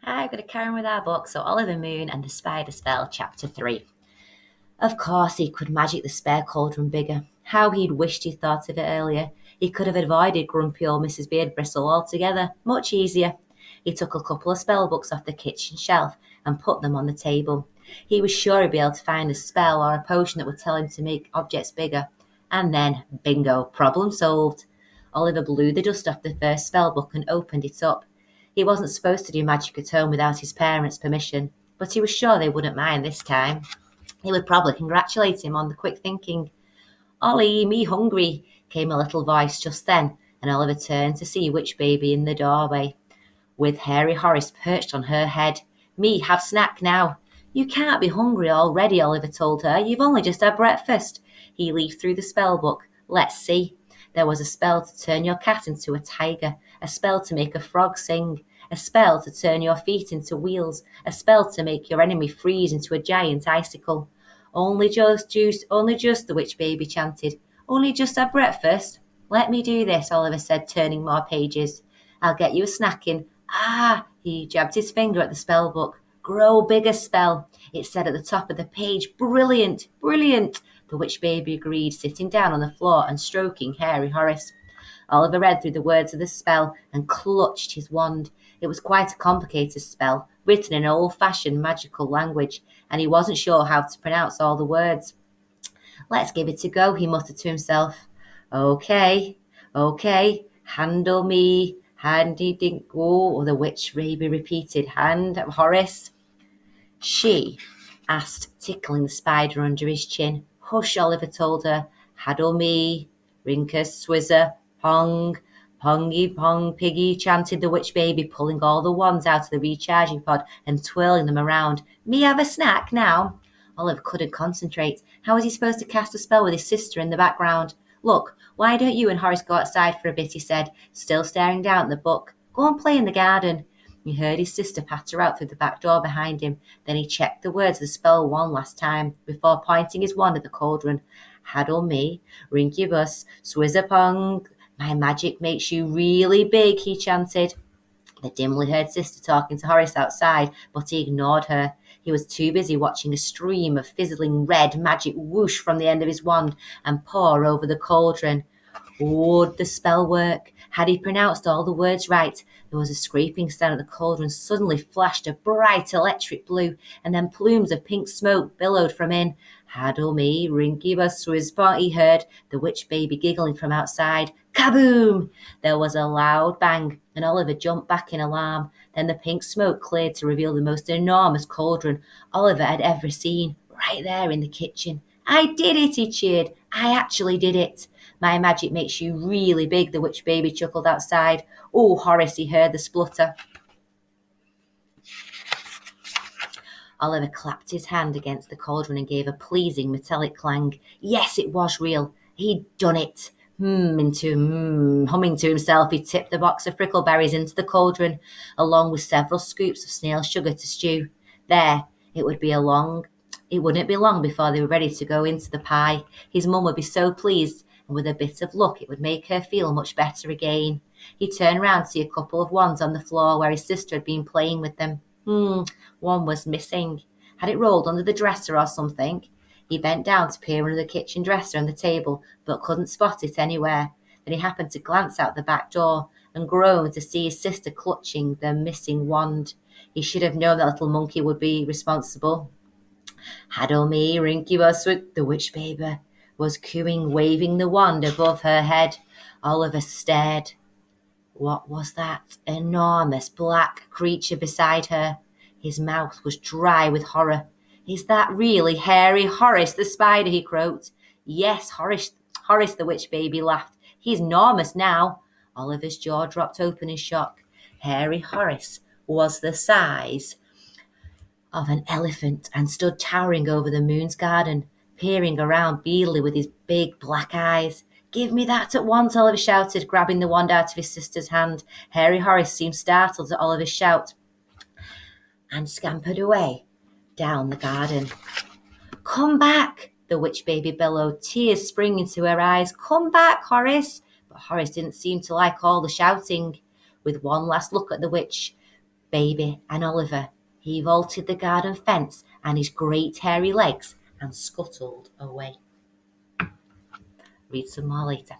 Hi, we're going to carry on with our book. So, Oliver Moon and the Spider Spell, Chapter 3. Of course, he could magic the spare cauldron bigger. How he'd wished he'd thought of it earlier. He could have avoided grumpy old Mrs. Beardbristle altogether. Much easier. He took a couple of spell books off the kitchen shelf and put them on the table. He was sure he'd be able to find a spell or a potion that would tell him to make objects bigger. And then, bingo, problem solved. Oliver blew the dust off the first spell book and opened it up. He wasn't supposed to do magic at home without his parents' permission, but he was sure they wouldn't mind this time. He would probably congratulate him on the quick thinking. "Ollie, me hungry," came a little voice just then, and Oliver turned to see Witch Baby in the doorway, with Hairy Horace perched on her head. "Me have snack now." "You can't be hungry already," Oliver told her. "You've only just had breakfast." He leafed through the spell book. Let's see. There was a spell to turn your cat into a tiger, a spell to make a frog sing, a spell to turn your feet into wheels, a spell to make your enemy freeze into a giant icicle. Only just, the Witch Baby chanted. "Only just had breakfast?" "Let me do this," Oliver said, turning more pages. "I'll get you a snacking." "Ah!" He jabbed his finger at the spell book. "Grow bigger spell," it said at the top of the page. "Brilliant, brilliant," the Witch Baby agreed, sitting down on the floor and stroking Hairy Horace. Oliver read through the words of the spell and clutched his wand. It was quite a complicated spell, written in an old-fashioned magical language, and he wasn't sure how to pronounce all the words. "Let's give it a go," he muttered to himself. Okay, handle me, handy dink, oh, the Witch Baby repeated. "Hand, Horace." "She?" asked, tickling the spider under his chin. "Hush," Oliver told her. "Haddle me, Rinkus, Swizzer, Pong, Pongy, Pong, Piggy," chanted the Witch Baby, pulling all the wands out of the recharging pod and twirling them around. "Me have a snack now?" Oliver couldn't concentrate. How was he supposed to cast a spell with his sister in the background? "Look, why don't you and Horace go outside for a bit?" he said, still staring down at the book. "Go and play in the garden." He heard his sister patter out through the back door behind him. Then he checked the words of the spell one last time before pointing his wand at the cauldron. "Haddle me, Rinkybus, Swizzapong. My magic makes you really big," he chanted. The dimly heard sister talking to Horace outside, but he ignored her. He was too busy watching a stream of fizzling red magic whoosh from the end of his wand and pour over the cauldron. Would the spell work? Had he pronounced all the words right? There was a scraping sound at the cauldron. Suddenly flashed a bright electric blue, and then plumes of pink smoke billowed from in. "Haddle me, Rinkybus, Swizzpot," he heard the Witch Baby giggling from outside. Kaboom! There was a loud bang, and Oliver jumped back in alarm. Then the pink smoke cleared to reveal the most enormous cauldron Oliver had ever seen, right there in the kitchen. "I did it," he cheered. "I actually did it. My magic makes you really big," the Witch Baby chuckled outside. "Oh, Horace," he heard the splutter. Oliver clapped his hand against the cauldron and gave a pleasing metallic clang. Yes, it was real. He'd done it. Humming to himself, he tipped the box of prickleberries into the cauldron, along with several scoops of snail sugar to stew. There, it wouldn't be long before they were ready to go into the pie. His mum would be so pleased, and with a bit of luck it would make her feel much better again. He turned round to see a couple of wands on the floor where his sister had been playing with them. One was missing. Had it rolled under the dresser or something? He bent down to peer under the kitchen dresser and the table, but couldn't spot it anywhere. Then he happened to glance out the back door and groaned to see his sister clutching the missing wand. He should have known that little monkey would be responsible. "Haddle me, Rinkybus," the Witch Baby was cooing, waving the wand above her head. Oliver stared. What was that enormous black creature beside her? His mouth was dry with horror. "Is that really Hairy Horace the spider?" he croaked. "Yes, Horace, the Witch Baby laughed. "He's enormous now." Oliver's jaw dropped open in shock. Hairy Horace was the size of an elephant and stood towering over the moon's garden, peering around beadily with his big black eyes. "Give me that at once," Oliver shouted, grabbing the wand out of his sister's hand. Hairy Horace seemed startled at Oliver's shout and scampered away down the garden. "Come back," the Witch Baby bellowed, tears springing to her eyes. "Come back, Horace." But Horace didn't seem to like all the shouting. With one last look at the witch, Baby and Oliver. He vaulted the garden fence and his great hairy legs and scuttled away. Read some more later.